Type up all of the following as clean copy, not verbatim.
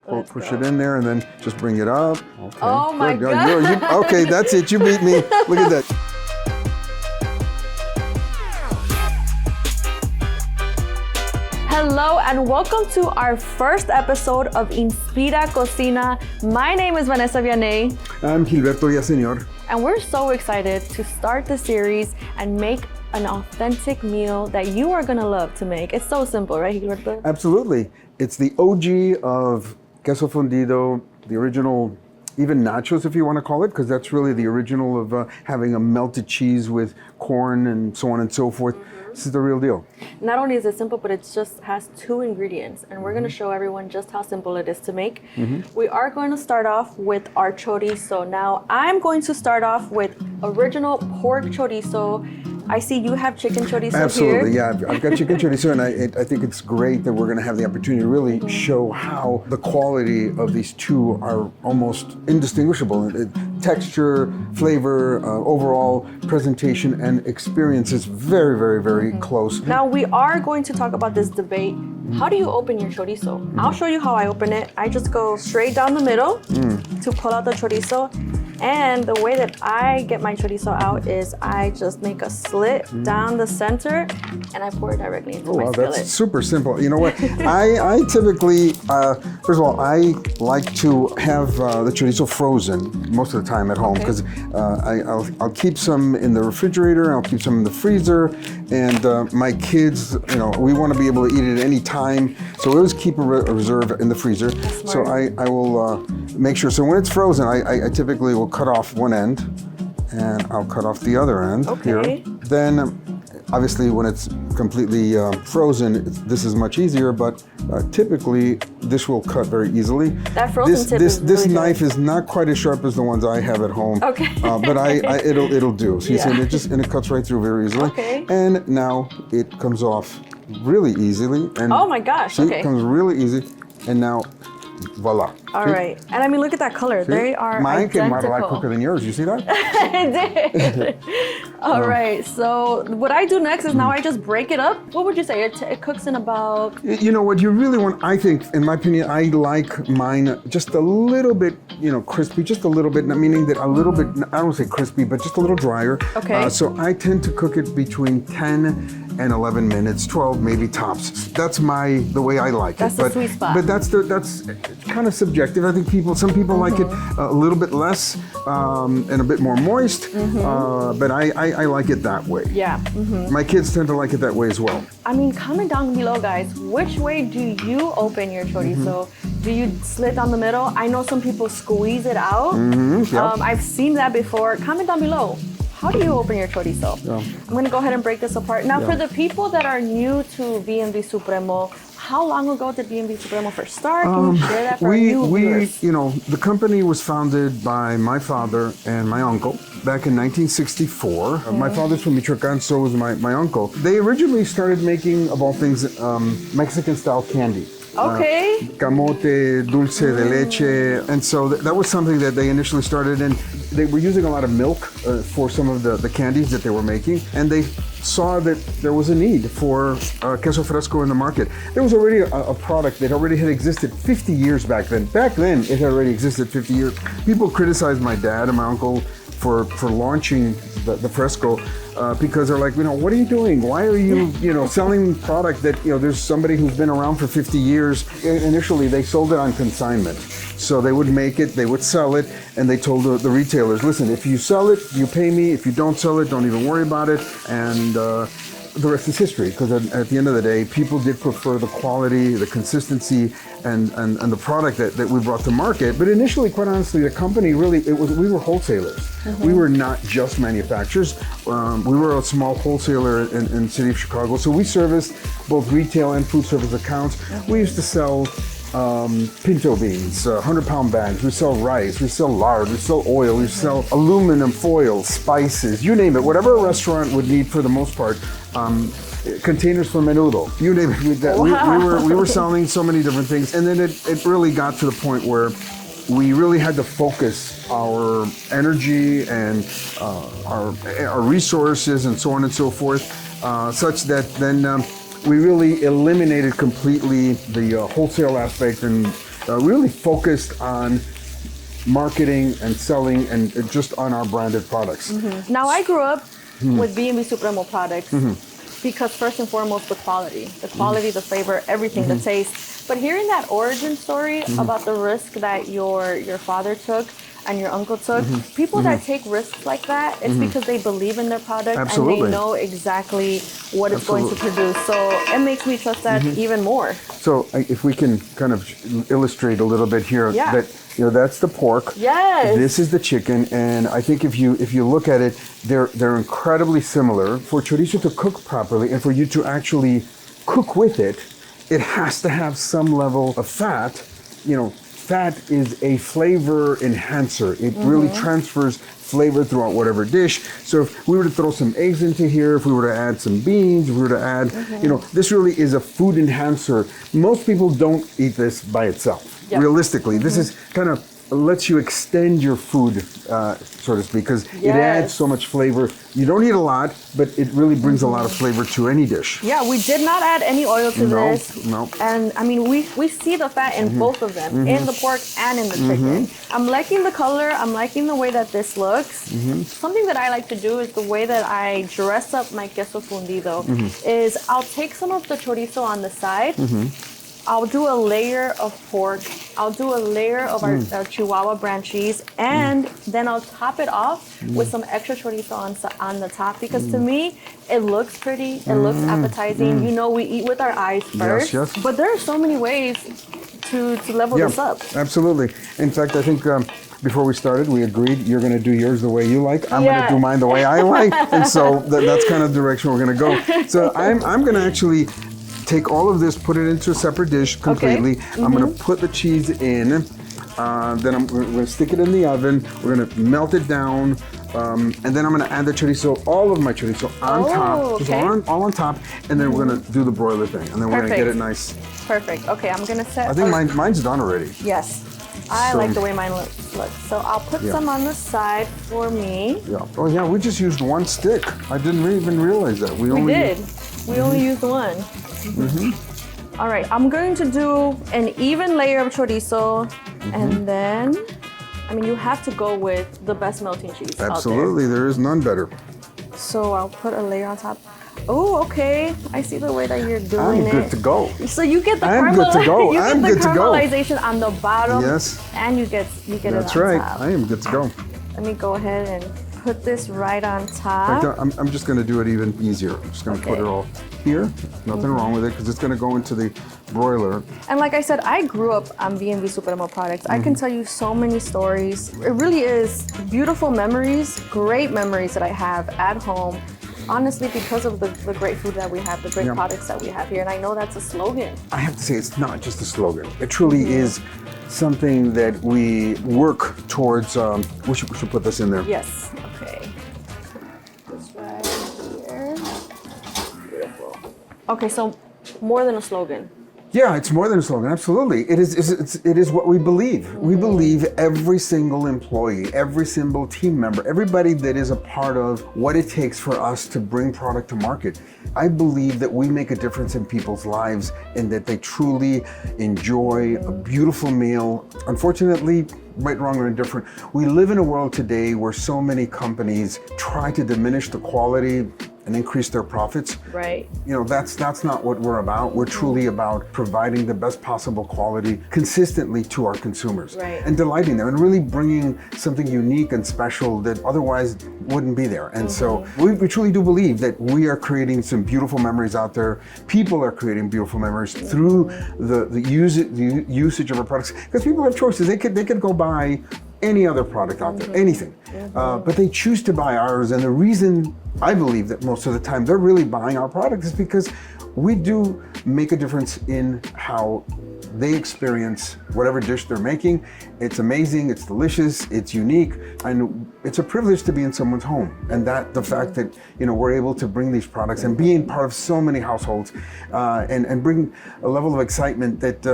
push it in there, and then just bring it up. Okay. Oh my Good. God. Okay, that's it. You beat me. Look at that. Hello and welcome to our first episode of Inspira Cocina. My name is Vanessa Vianney. I'm Gilberto Villaseñor. And we're so excited to start the series and make an authentic meal that you are gonna love to make. It's so simple, right, Gilberto? Absolutely. It's the OG of queso fundido, the original, even nachos if you want to call it, because that's really the original of having a melted cheese with corn and so on and so forth. This is the real deal. Not only is it simple, but it just has 2 ingredients, and we're going to show everyone just how simple it is to make. We are going to start off with our chorizo. Now, I'm going to start off with original pork chorizo. I see you have chicken chorizo Absolutely, here. yeah. I've got chicken chorizo, and I think it's great that we're going to have the opportunity to really show how the quality of these two are almost indistinguishable. Texture, flavor, overall presentation, and experience is very, very, very close. Now we are going to talk about this debate. How do you open your chorizo? I'll show you how I open it. I just go straight down the middle to pull out the chorizo. And the way that I get my chorizo out is I just make a slit down the center and I pour it directly into my skillet. That's super simple. You know what? I typically, first of all, I like to have the chorizo frozen most of the time at home because I'll keep some in the refrigerator, I'll keep some in the freezer, and my kids, we want to be able to eat it at any time, so we always keep a reserve in the freezer. So I will make sure. So when it's frozen, I typically will cut off one end, and I'll cut off the other end here. Then, obviously, when it's completely frozen, this is much easier, but typically this will cut very easily. That frozen tip is This really knife good. is not quite as sharp as the ones I have at home. Okay. But it'll do. So you see, it cuts right through very easily. Okay. And now it comes off really easily. And Oh my gosh, see, okay. it comes really easy. And now, voila. All right. And I mean, look at that color. See? They are Mine came out a identical. lot quicker than yours. You see that? I did. All right. So what I do next is now I just break it up. What would you say? It cooks in about... You know what you really want, I think, in my opinion, I like mine just a little bit, crispy, just a little bit, meaning that a little bit, I don't say crispy, but just a little drier. Okay. So I tend to cook it between 10 and 11 minutes, 12 maybe tops. That's the way I like That's it. the sweet spot. But that's kind of subjective. I think some people like it a little bit less and a bit more moist, but I like it that way. Yeah. My kids tend to like it that way as well. I mean, comment down below, guys. Which way do you open your chorizo? Do you slit down the middle? I know some people squeeze it out. Yep. I've seen that before. Comment down below. How do you open your chorizo? Yeah. I'm gonna go ahead and break this apart. Now, for the people that are new to B&B Supremo, how long ago did B&B Supremo first start? Can you share that for our new viewers? The company was founded by my father and my uncle back in 1964. My father's from Michoacan, so was my uncle. They originally started making, of all things, Mexican-style candy. Okay. Camote, dulce de leche. And so that was something that they initially started, and they were using a lot of milk for some of the candies that they were making. And they saw that there was a need for queso fresco in the market. There was already a product that already had existed 50 years back then. Back then, it had already existed 50 years. People criticized my dad and my uncle for launching the fresco because they're like, what are you doing? Why are you, selling product that, there's somebody who's been around for 50 years. Initially, they sold it on consignment. So they would make it, they would sell it, and they told the retailers, listen, if you sell it, you pay me. If you don't sell it, don't even worry about it. And the rest is history, because at the end of the day, people did prefer the quality, the consistency, and the product that we brought to market. But initially, quite honestly, the company really, we were wholesalers. We were not just manufacturers. We were a small wholesaler in the city of Chicago. So we serviced both retail and food service accounts. We used to sell pinto beans, 100-pound bags. We sell rice, we sell lard, we sell oil, we sell aluminum foil, spices, you name it. Whatever a restaurant would need for the most part. Containers for menudo, you name it. We were selling so many different things, and then it really got to the point where we really had to focus our energy and our resources and so on and so forth, such that then we really eliminated completely the wholesale aspect and really focused on marketing and selling and just on our branded products. Now, I grew up with B&B Supremo products because first and foremost, the quality, the flavor, everything, the taste. But hearing that origin story about the risk that your father took and your uncle took, people that take risks like that, it's because they believe in their product Absolutely. and they know exactly what it's going to produce. So it makes me trust that even more. So if we can kind of illustrate a little bit here, Yeah. that that's the pork. Yes. This is the chicken, and I think if you look at it, they're incredibly similar. For chorizo to cook properly and for you to actually cook with it, it has to have some level of fat. Fat is a flavor enhancer. It really transfers flavor throughout whatever dish. So if we were to throw some eggs into here, if we were to add some beans, if we were to add, this really is a food enhancer. Most people don't eat this by itself. Yep. Realistically, this is kind of lets you extend your food, so to speak, because it adds so much flavor. You don't need a lot, but it really brings a lot of flavor to any dish. Yeah, we did not add any oil to this. No. And I mean, we see the fat in both of them, in the pork and in the chicken. I'm liking the color. I'm liking the way that this looks. Something that I like to do is the way that I dress up my queso fundido is I'll take some of the chorizo on the side. I'll do a layer of pork. I'll do a layer of our Chihuahua brand cheese, and then I'll top it off with some extra chorizo on the top, because to me, it looks pretty, it looks appetizing. We eat with our eyes first, Yes. but there are so many ways to level this up. Absolutely. In fact, I think before we started, we agreed you're going to do yours the way you like. I'm going to do mine the way I like, and so that's kind of the direction we're going to go. So I'm going to actually take all of this, put it into a separate dish completely. I'm going to put the cheese in. Then we're going to stick it in the oven. We're going to melt it down. And then I'm going to add the chorizo, all of my chorizo on top. Just all on top. And then we're going to do the broiler thing. And then we're going to get it nice. Perfect. Okay, I'm going to set... I think mine's done already. Yes. I like the way mine looks. So I'll put some on the side for me. Yeah. Oh, yeah, we just used one stick. I didn't even realize that. We did. We only used one. All right, I'm going to do an even layer of chorizo, and then, you have to go with the best melting cheese. Absolutely, there is none better. So I'll put a layer on top. Oh, okay. I see the way that you're doing it. I'm good to go. So you get the I'm good to go. You I'm get the good to go. caramelization on the bottom. Yes. And you get it on top. That's right. I am good to go. Let me go ahead and put this right on In top. fact, I'm just going to do it even easier. I'm just going to put it all here. Nothing wrong with it, because it's going to go into the broiler. And like I said, I grew up on B&B Supremo products. I can tell you so many stories. It really is beautiful memories, great memories that I have at home. Honestly, because of the great food that we have, the great products that we have here. And I know that's a slogan. I have to say, it's not just a slogan. It truly is something that we work towards. We should put this in there. Yes. Okay. This right here. Beautiful. Okay, so more than a slogan. Yeah, it's more than a slogan. Absolutely, it is what we believe. We believe every single employee, every single team member, everybody that is a part of what it takes for us to bring product to market. I believe that we make a difference in people's lives and that they truly enjoy a beautiful meal. Unfortunately, right, wrong, or indifferent, we live in a world today where so many companies try to diminish the quality and increase their profits. Right. That's not what we're about. We're truly about providing the best possible quality consistently to our consumers. Right. And delighting them and really bringing something unique and special that otherwise wouldn't be there. And so we truly do believe that we are creating some beautiful memories out there. People are creating beautiful memories through the usage of our products, because people have choices. They could go buy any other product out there, anything. But they choose to buy ours, and the reason I believe that most of the time they're really buying our product is because we do make a difference in how they experience whatever dish they're making. It's amazing, it's delicious, it's unique, and it's a privilege to be in someone's home. And that the fact that we're able to bring these products and being part of so many households, and bring a level of excitement that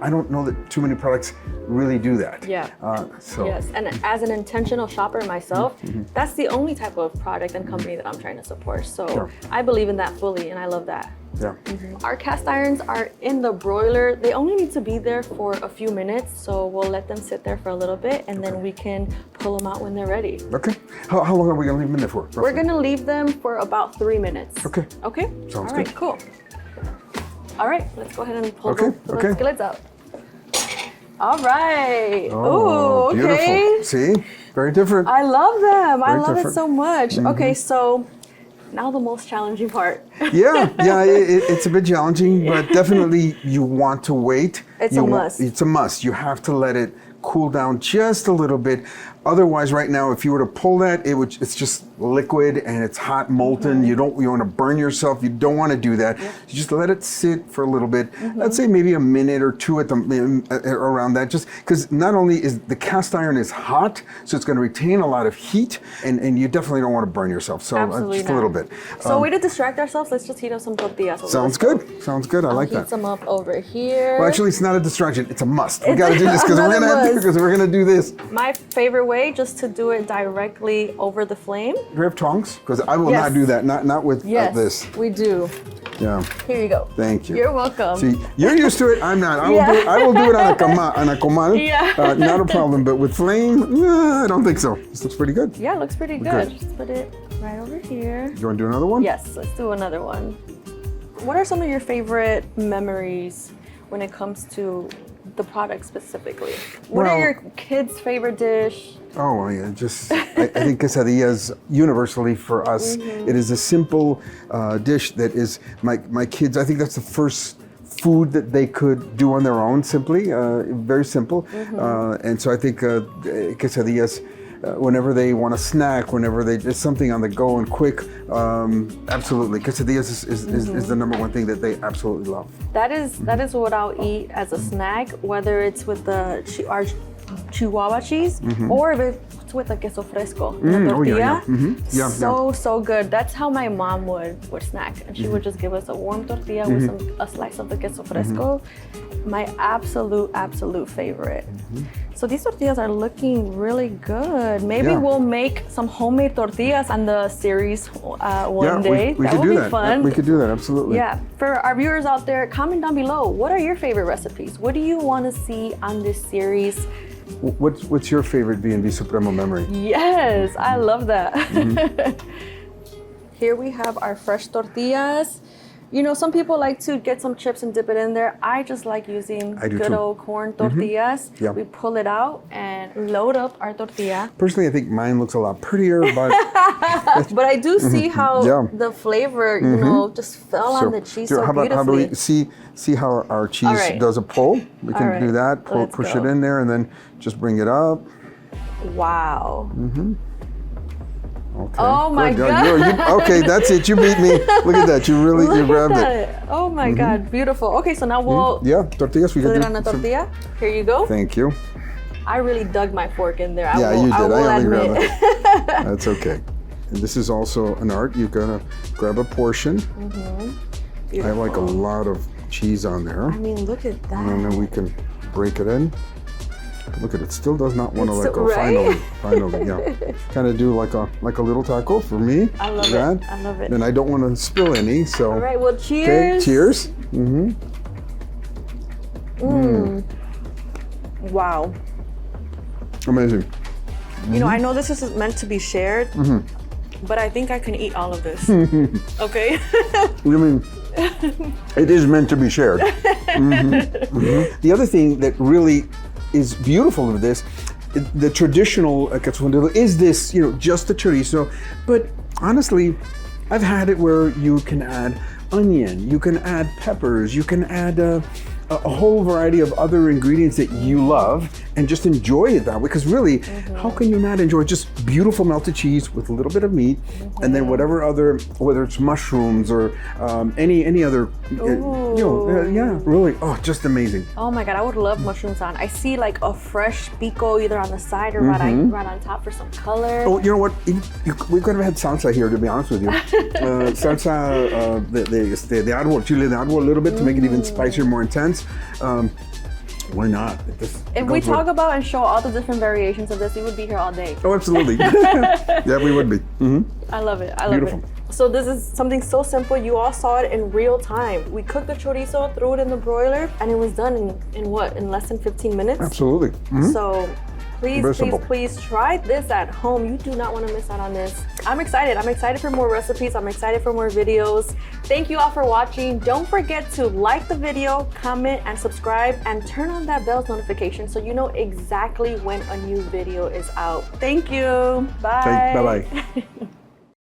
I don't know that too many products really do that. Yeah. So. Yes, and as an intentional shopper myself, that's the only type of product and company that I'm trying to support. So I believe in that fully, and I love that. Yeah. Our cast irons are in the broiler. They only need to be there for a few minutes, so we'll let them sit there for a little bit, and then we can pull them out when they're ready. Okay. How long are we gonna leave them in there for? We're gonna leave them for about 3 minutes. Okay. Okay? Sounds All right, good. cool. All right, let's go ahead and pull Okay, the okay. skillets out. All right. Oh, Ooh, okay. beautiful. See? Very different. I love them. I Very love it different. so much. Okay, so now the most challenging part. Yeah, it's a bit challenging, but definitely you want to wait. It's You a want- must. It's a must. You have to let it cool down just a little bit. Otherwise, right now, if you were to pull that, it's just liquid and it's hot, molten. You want to burn yourself. You don't want to do that. You just let it sit for a little bit. Let's say maybe a minute or two around that, just because not only is the cast iron is hot, so it's going to retain a lot of heat, and you definitely don't want to burn yourself. So Absolutely just not. a little bit. So way to distract ourselves, let's just heat up some tortillas. over Sounds the stove. good. Sounds good. I like Heat that. some up over here. Well, actually, it's not a distraction. It's a must. We It's got to do this because another must. we're gonna do this. My favorite way, just to do it directly over the flame. Do we have tongs? Because I will Yes. not do that. Not with Yes, this. we do. Yeah. Here you go. Thank you. You're welcome. See, you're used to it. I'm not. Yeah. I will do it on a comal. Yeah. Not a problem. But with flame, I don't think so. This looks pretty good. Yeah, it looks pretty good. Good. Just put it right over here. You want to do another one? Yes, let's do another one. What are some of your favorite memories when it comes to the product specifically? What Well- are your kids' favorite dish? Oh, yeah, I think quesadillas universally for us, it is a simple dish that is my kids. I think that's the first food that they could do on their own, simply, very simple. And so I think quesadillas. Whenever they want a snack, whenever they just something on the go and quick, absolutely. Quesadillas is the number one thing that they absolutely love. That is what I'll eat as a snack, whether it's with our Chihuahua cheese or if it's with a queso fresco, the oh, yeah, tortilla. yeah. So good. That's how my mom would snack, and she would just give us a warm tortilla with a slice of the queso fresco. My absolute favorite. So these tortillas are looking really good. Maybe Yeah. we'll make some homemade tortillas on the series one day. we that could would do be that. fun. We could do that, absolutely. Yeah, for our viewers out there, comment down below. What are your favorite recipes? What do you want to see on this series? What's your favorite B&B Supremo memory? Yes, I love that. Mm-hmm. Here we have our fresh tortillas. You know, some people like to get some chips and dip it in there. I just like using I do good too. old corn tortillas. Yeah. We pull it out and load up our tortilla. Personally, I think mine looks a lot prettier, but But I do see how Yeah. the flavor, you know, just fell on the cheese so how about beautifully. we see how our cheese All right. does a pull? We can All right, do that. let's Push go. it in there, and then just bring it up. Wow. Okay. Oh my good. God. Okay, that's it. You beat me. Look at that. You Look grabbed at it. that. Oh my God, beautiful. Okay, so now we'll Yeah, tortillas. We put can it do on a some- tortilla. Here you go. Thank you. I really dug my fork in there. Yeah, I you did. will I only admit. grabbed it. That's okay. And this is also an art. You're gonna grab a portion. I have like a lot of cheese on there, I mean, look at that. and then we can break it in. Look at it. Still does not want to It's let go. right? Finally, yeah. Kind of do like a little taco for me. I love it. that. I love it. And I don't want to spill any, so. All right, well, Okay, cheers. cheers. Wow. Amazing. You know, I know this is meant to be shared, but I think I can eat all of this. Okay? I mean, it is meant to be shared. The other thing that really is beautiful of this, the traditional cazuela is this, just the chorizo. But honestly, I've had it where you can add onion, you can add peppers, you can add a whole variety of other ingredients that you love and just enjoy it that way. Because really, how can you not enjoy just beautiful melted cheese with a little bit of meat, and then whatever other, whether it's mushrooms or any other, yeah, really, just amazing. Oh my God, I would love mushrooms on. I see like a fresh pico either on the side or right on top for some color. Oh, you know what? We could have had salsa here, to be honest with you. Salsa, the árbol, chile de árbol, a little bit to make it even spicier, more intense. Why not? If we talk about and show all the different variations of this, we would be here all day. Oh, absolutely. Yeah, we would be. I love it. I love Beautiful. it. So this is something so simple. You all saw it in real time. We cooked the chorizo, threw it in the broiler, and it was done in what? In less than 15 minutes? Absolutely. So please, Very please, simple. please try this at home. You do not want to miss out on this. I'm excited. I'm excited for more recipes. I'm excited for more videos. Thank you all for watching. Don't forget to like the video, comment, and subscribe, and turn on that bell's notification so you know exactly when a new video is out. Thank you. Bye. Bye-bye.